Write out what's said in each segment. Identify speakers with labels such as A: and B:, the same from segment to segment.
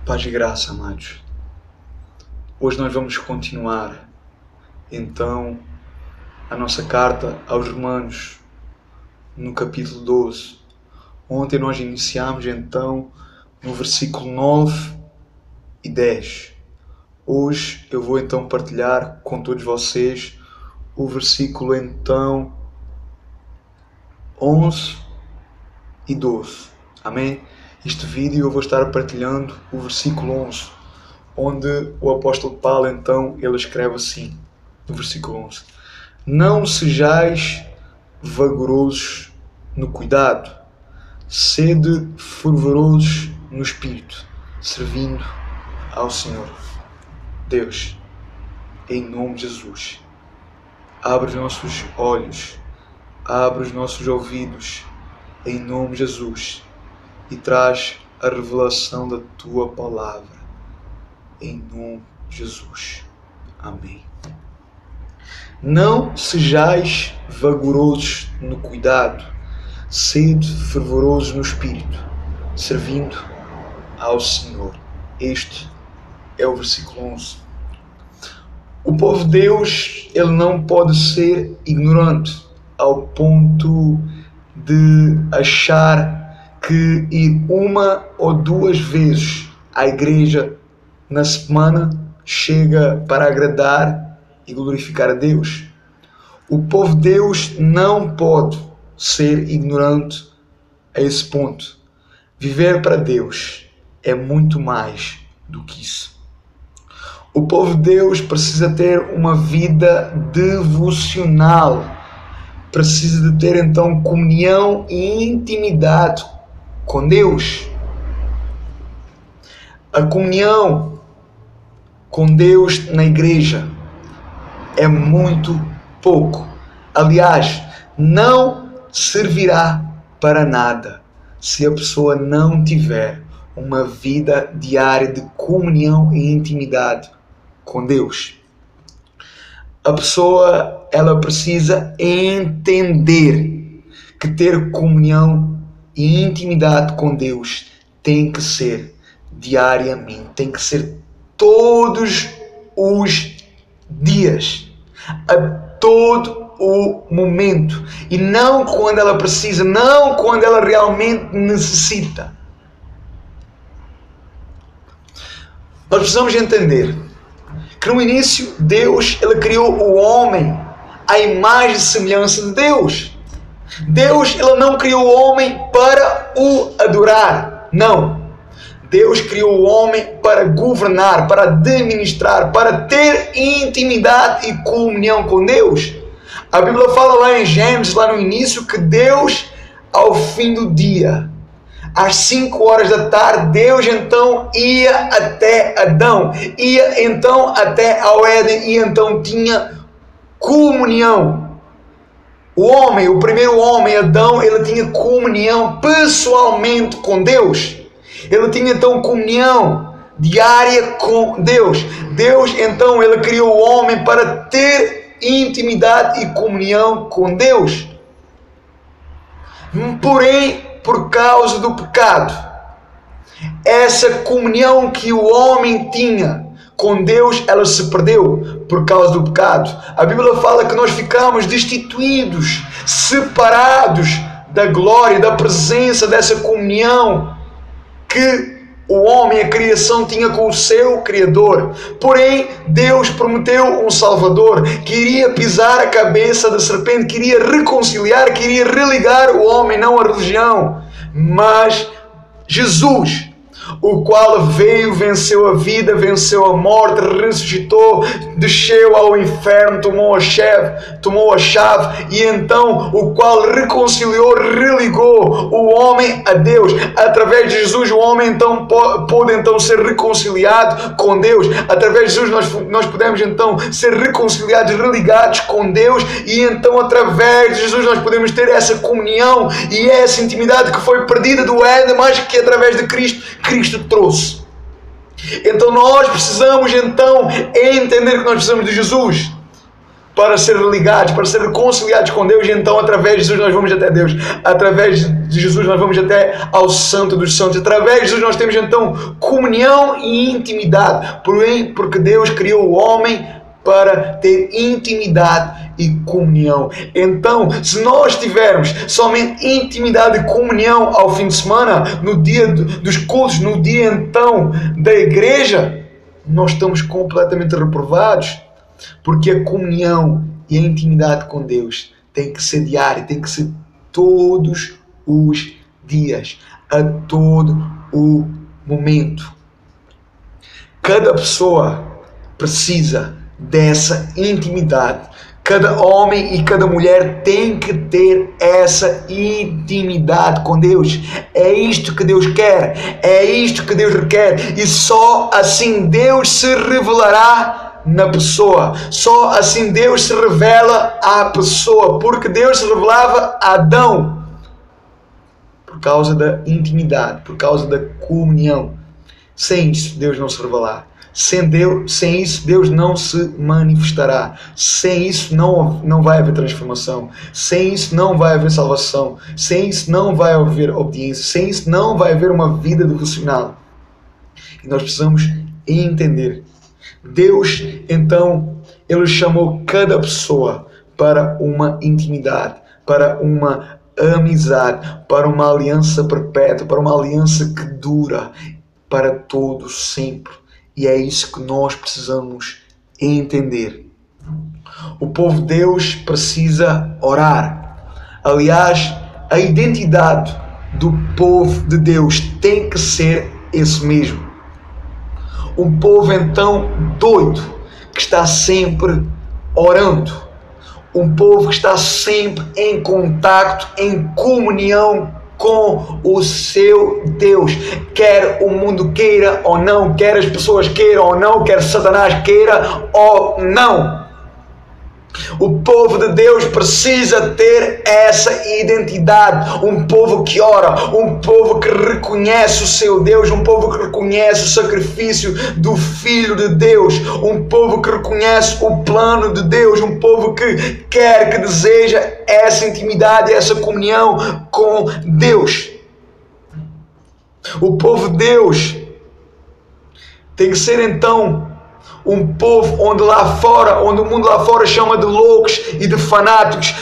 A: Paz e graça, amados. Hoje nós vamos continuar, então, a nossa carta aos Romanos, no capítulo 12. Ontem nós iniciámos, então, no versículo 9 e 10. Hoje eu vou, então, partilhar com todos vocês o versículo, então, 11 e 12. Amém? Este vídeo eu vou estar partilhando o versículo 11, onde o apóstolo Paulo, então, ele escreve assim, no versículo 11: Não sejais vagarosos no cuidado, sede fervorosos no espírito, servindo ao Senhor. Deus, em nome de Jesus, abre os nossos olhos, abre os nossos ouvidos, em nome de Jesus, e traz a revelação da Tua Palavra, em nome de Jesus. Amém. Não sejais vagarosos no cuidado, sede fervorosos no espírito, servindo ao Senhor. Este é o versículo 11. O povo de Deus, ele não pode ser ignorante ao ponto de achar que ir uma ou duas vezes à igreja na semana chega para agradar e glorificar a Deus. O povo de Deus não pode ser ignorante a esse ponto. Viver para Deus é muito mais do que isso. O povo de Deus precisa ter uma vida devocional. Precisa de ter, então, comunhão e intimidade com Deus. A comunhão com Deus na igreja é muito pouco. Aliás, não servirá para nada se a pessoa não tiver uma vida diária de comunhão e intimidade com Deus. A pessoa, ela precisa entender que ter comunhão e intimidade com Deus tem que ser diariamente, tem que ser todos os dias, a todo o momento, e não quando ela precisa, não quando ela realmente necessita. Nós precisamos entender que no início Deus, ele criou o homem à imagem e semelhança de Deus. Deus, ele não criou o homem para o adorar, não. Deus criou o homem para governar, para administrar, para ter intimidade e comunhão com Deus. A Bíblia fala lá em Gênesis, lá no início, que Deus, ao fim do dia, às 5 horas da tarde, Deus então ia até Adão, ia então até ao Éden e então tinha comunhão. O homem, o primeiro homem, Adão, ele tinha comunhão pessoalmente com Deus. Ele tinha então comunhão diária com Deus. Deus então, ele criou o homem para ter intimidade e comunhão com Deus. Porém, por causa do pecado, essa comunhão que o homem tinha com Deus, ela se perdeu por causa do pecado. A Bíblia fala que nós ficamos destituídos, separados da glória, da presença dessa comunhão que o homem, a criação, tinha com o seu Criador. Porém, Deus prometeu um Salvador que iria pisar a cabeça da serpente, queria reconciliar, queria religar o homem, não a religião, mas Jesus, o qual veio, venceu a vida, venceu a morte, ressuscitou, desceu ao inferno, tomou a chave e então o qual reconciliou, religou o homem a Deus. Através de Jesus o homem então pôde então ser reconciliado com Deus. Através de Jesus nós podemos então ser reconciliados, religados com Deus, e então através de Jesus nós podemos ter essa comunhão e essa intimidade que foi perdida do Éden, mas que através de Cristo trouxe. Então nós precisamos então entender que nós precisamos de Jesus. para ser ligados, para ser reconciliados com Deus, e então através de Jesus nós vamos até Deus, através de Jesus nós vamos até ao Santo dos Santos, através de Jesus nós temos então comunhão e intimidade, porque Deus criou o homem para ter intimidade e comunhão. Então, se nós tivermos somente intimidade e comunhão ao fim de semana, no dia dos cultos, no dia então da igreja, nós estamos completamente reprovados, porque a comunhão e a intimidade com Deus tem que ser diária, tem que ser todos os dias, a todo o momento. Cada pessoa precisa dessa intimidade. Cada homem e cada mulher tem que ter essa intimidade com Deus. É isto que Deus quer, é isto que Deus requer, e só assim Deus se revelará na pessoa. Só assim Deus se revela à pessoa, porque Deus se revelava a Adão por causa da intimidade, por causa da comunhão. Sem isso Deus não se revelará. Sem isso Deus não se manifestará. Sem isso não vai haver transformação. Sem isso não vai haver salvação. Sem isso não vai haver obediência. Sem isso não vai haver uma vida devocional. E nós precisamos entender. Deus, então, Ele chamou cada pessoa para uma intimidade, para uma amizade, para uma aliança perpétua, para uma aliança que dura para todo sempre. E é isso que nós precisamos entender. O povo de Deus precisa orar. Aliás, a identidade do povo de Deus tem que ser esse mesmo. Um povo então doido, que está sempre orando. Um povo que está sempre em contacto, em comunhão com o seu Deus, quer o mundo queira ou não, quer as pessoas queiram ou não, quer Satanás queira ou não. O povo de Deus precisa ter essa identidade, um povo que ora, um povo que reconhece o seu Deus, um povo que reconhece o sacrifício do Filho de Deus, um povo que reconhece o plano de Deus, um povo que quer, que deseja essa intimidade, essa comunhão com Deus. O povo de Deus tem que ser então um povo onde o mundo lá fora chama de loucos e de fanáticos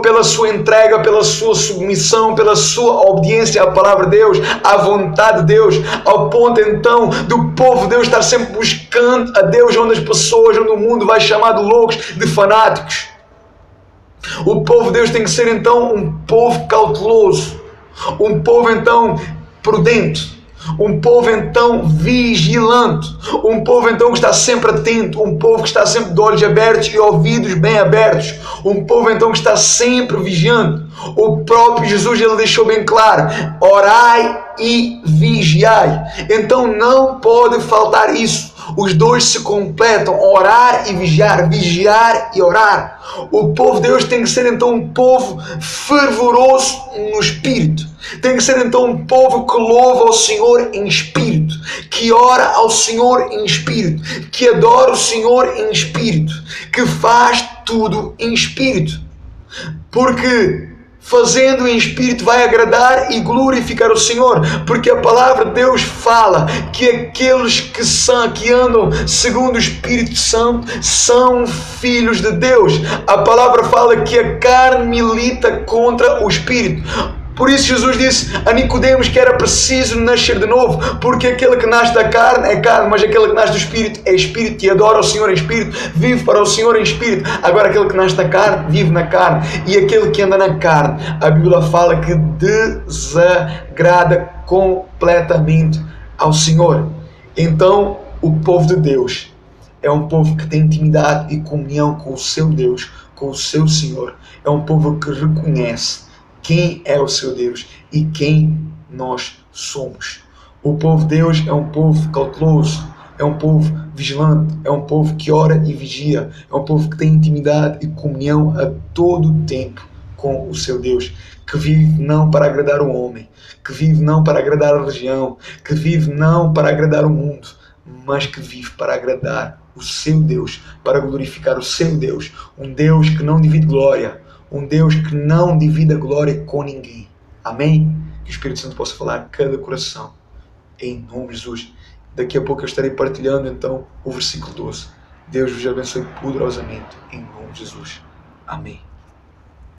A: pela sua entrega, pela sua submissão, pela sua obediência à palavra de Deus, à vontade de Deus, ao ponto então do povo de Deus estar sempre buscando a Deus, onde as pessoas, onde o mundo vai chamar de loucos, de fanáticos. O povo de Deus tem que ser então um povo cauteloso, um povo então prudente, um povo então vigilante, um povo então que está sempre atento, um povo que está sempre de olhos abertos e ouvidos bem abertos, um povo então que está sempre vigiando. O próprio Jesus, ele deixou bem claro: orai e vigiai. Então não pode faltar isso. Os dois se completam, orar e vigiar, vigiar e orar. O povo de Deus tem que ser então um povo fervoroso no espírito. Tem que ser então um povo que louva ao Senhor em espírito, que ora ao Senhor em espírito, que adora o Senhor em espírito, que faz tudo em espírito. Porque fazendo em espírito vai agradar e glorificar o Senhor, porque a palavra de Deus fala que aqueles que andam segundo o Espírito Santo são filhos de Deus. A palavra fala que a carne milita contra o Espírito. Por isso Jesus disse a Nicodemos que era preciso nascer de novo, porque aquele que nasce da carne é carne, mas aquele que nasce do Espírito é Espírito, e adora o Senhor em Espírito, vive para o Senhor em Espírito. Agora aquele que nasce da carne, vive na carne, e aquele que anda na carne, a Bíblia fala que desagrada completamente ao Senhor. Então o povo de Deus é um povo que tem intimidade e comunhão com o seu Deus, com o seu Senhor. É um povo que reconhece quem é o seu Deus e quem nós somos. O povo de Deus é um povo cauteloso, é um povo vigilante, é um povo que ora e vigia, é um povo que tem intimidade e comunhão a todo o tempo com o seu Deus, que vive não para agradar o homem, que vive não para agradar a religião, que vive não para agradar o mundo, mas que vive para agradar o seu Deus, para glorificar o seu Deus, um Deus que não divide glória, um Deus que não divide a glória com ninguém. Amém? Que o Espírito Santo possa falar a cada coração, em nome de Jesus. Daqui a pouco eu estarei partilhando então o versículo 12. Deus vos abençoe poderosamente, em nome de Jesus. Amém.